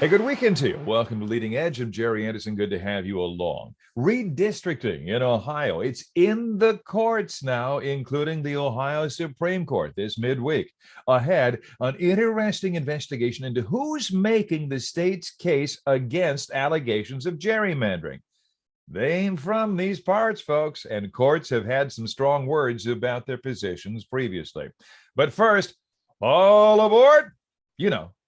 Hey, good weekend to you. Welcome to Leading Edge. I'm Jerry Anderson. Good to have you along. Redistricting in Ohio. It's in the courts now, including the Ohio Supreme Court this midweek. Ahead, an interesting investigation into who's making the state's case against allegations of gerrymandering. They ain't from these parts, folks, and courts have had some strong words about their positions previously. But first, all aboard.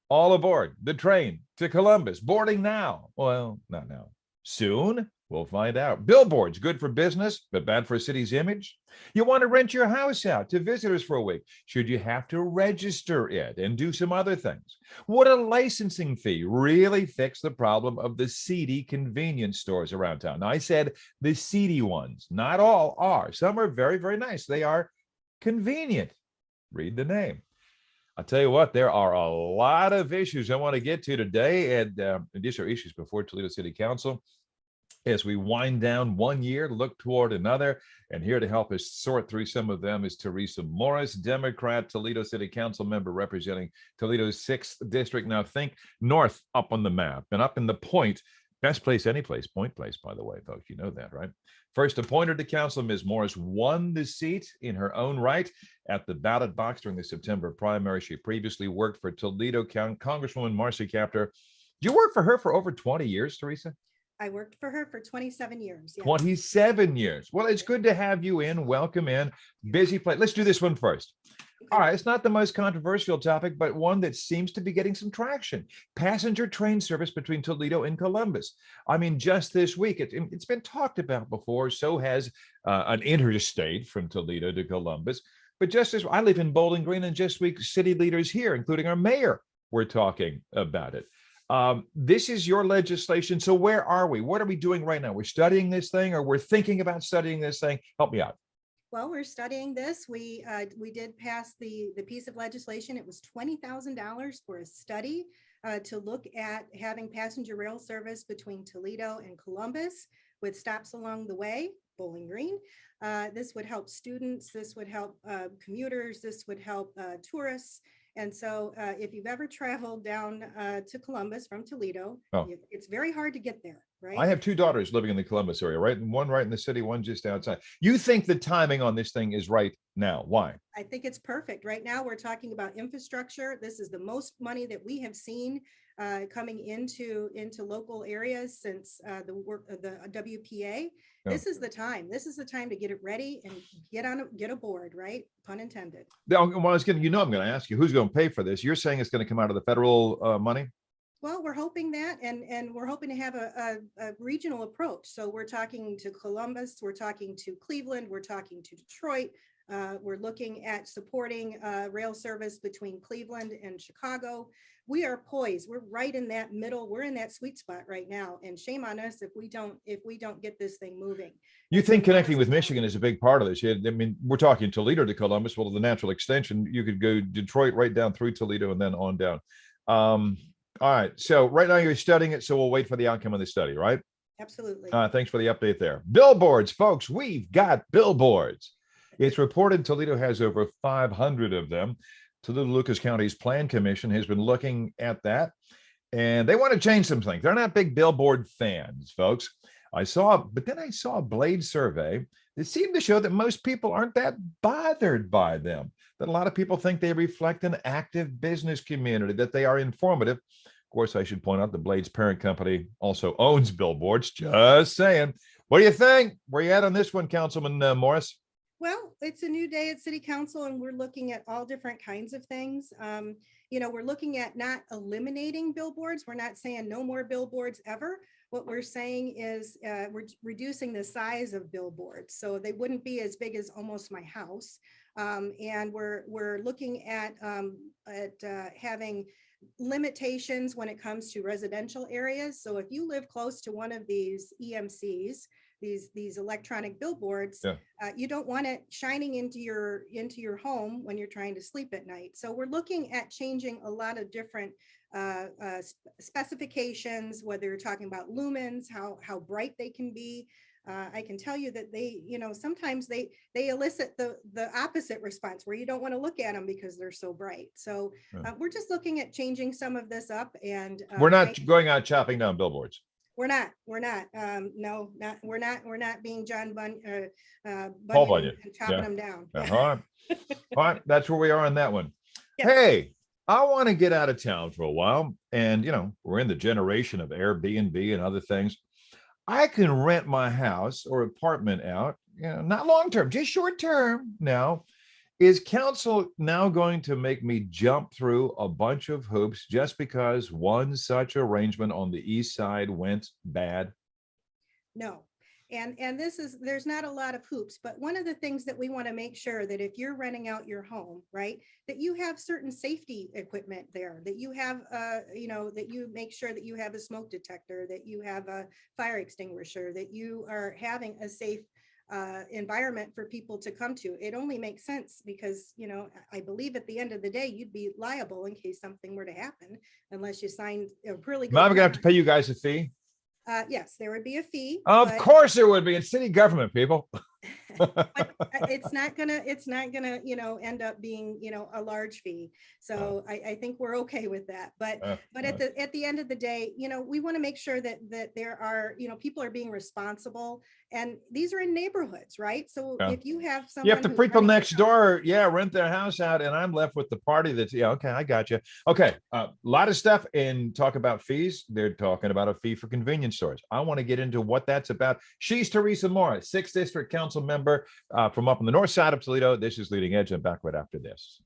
All aboard the train to Columbus, boarding now. Well, not now. Soon, we'll find out. Billboards, good for business, but bad for a city's image. You want to rent your house out to visitors for a week. Should you have to register it and do some other things? Would a licensing fee really fix the problem of the seedy convenience stores around town? Now, I said the seedy ones. Not all are. Some are very, very nice. They are convenient. Read the name. I'll tell you what, there are a lot of issues I want to get to today, and these are issues before Toledo City Council as we wind down one year, look toward another. And here to help us sort through some of them is Theresa Morris, Democrat, Toledo City Council member representing Toledo's 6th District. Now think north up on the map and up in the Point. Best place, any place, Point Place, by the way, folks. You know that, right? First appointed to council, Ms. Morris won the seat in her own right at the ballot box during the September primary. She previously worked for Toledo County Congresswoman Marcy Kaptur. Did you work for her for over 20 years, Theresa? I worked for her for 27 years. Yes. 27 years. Well, it's good to have you in. Welcome in. Busy plate. Let's do this one first. All right, it's not the most controversial topic, but one that seems to be getting some traction. Passenger train service between Toledo and Columbus. I mean, just this week, it's been talked about before. So has an interstate from Toledo to Columbus. But just as I live in Bowling Green, and just week, city leaders here, including our mayor, were talking about it. This is your legislation. So where are we? What are we doing right now? We're studying this thing, or we're thinking about studying this thing. Help me out. Well, we're studying this. We did pass the piece of legislation. It was $20,000 for a study to look at having passenger rail service between Toledo and Columbus with stops along the way, Bowling Green. This would help students. This would help commuters. This would help tourists. And so if you've ever traveled down to Columbus from Toledo, it's very hard to get there, right? I have 2 daughters living in the Columbus area, right? And one right in the city, one just outside. You think the timing on this thing is right now? Why? I think it's perfect. Right now, we're talking about infrastructure. This is the most money that we have seen coming into local areas since the work of the WPA. This is the time. This is the time to get it ready and get aboard, right? Pun intended. Well, I'm going to ask you who's going to pay for this. You're saying it's going to come out of the federal money? Well, we're hoping that, and we're hoping to have a regional approach. So we're talking to Columbus, we're talking to Cleveland, we're talking to Detroit. We're looking at supporting rail service between Cleveland and Chicago. We are poised. We're right in that middle. We're in that sweet spot right now. And shame on us if we don't get this thing moving. You think connecting with Michigan is a big part of this? I mean, we're talking Toledo to Columbus. Well, the natural extension, you could go Detroit right down through Toledo and then on down. All right. So right now you're studying it. So we'll wait for the outcome of the study, right? Absolutely. Thanks for the update there. Billboards, folks. We've got billboards. It's reported Toledo has over 500 of them. Toledo-Lucas County's Plan Commission has been looking at that, and they want to change some things. They're not big billboard fans, folks. But then I saw a Blade survey that seemed to show that most people aren't that bothered by them, that a lot of people think they reflect an active business community, that they are informative. Of course, I should point out the Blade's parent company also owns billboards. Just saying. What do you think? Where you at on this one, Councilman Morris? Well, it's a new day at City Council, and we're looking at all different kinds of things. We're looking at not eliminating billboards. We're not saying no more billboards ever. What we're saying is we're reducing the size of billboards, so they wouldn't be as big as almost my house. And we're looking at having limitations when it comes to residential areas. So if you live close to one of these EMCs, these electronic billboards, you don't want it shining into your home when you're trying to sleep at night. So we're looking at changing a lot of different specifications, whether you're talking about lumens, how bright they can be, I can tell you that they, sometimes they elicit the opposite response where you don't want to look at them because they're so bright. So Yeah. we're just looking at changing some of this up, and We're not going out chopping down billboards. we're not. No, not we're not being Paul Bunyan Bunyan. and chopping Yeah. them down. All right. That's where we are on that one. Yes. Hey, I want to get out of town for a while. And, we're in the generation of Airbnb and other things. I can rent my house or apartment out, not long term, just short term now. Is council now going to make me jump through a bunch of hoops just because one such arrangement on the east side went bad? No. And there's not a lot of hoops, but one of the things that we want to make sure that if you're renting out your home, right, that you have certain safety equipment there, that you have, that you make sure that you have a smoke detector, that you have a fire extinguisher, that you are having a safe environment for people to come to. It only makes sense because, I believe at the end of the day, you'd be liable in case something were to happen, unless you signed a really good. Am I going to have to pay you guys a fee? Yes, there would be a fee. Of course there would be. It's city government, people. But it's not gonna, end up being, a large fee. So I think we're okay with that. But at the end of the day, we want to make sure that there are, people are being responsible, and these are in neighborhoods, right? So if you have someone, you have the people next door, rent their house out, and I'm left with the party that's, okay, I got you. Okay, a lot of stuff, and talk about fees. They're talking about a fee for convenience stores. I want to get into what that's about. She's Theresa Morris, 6th District Council member from up on the north side of Toledo. This is Leading Edge, and back right after this.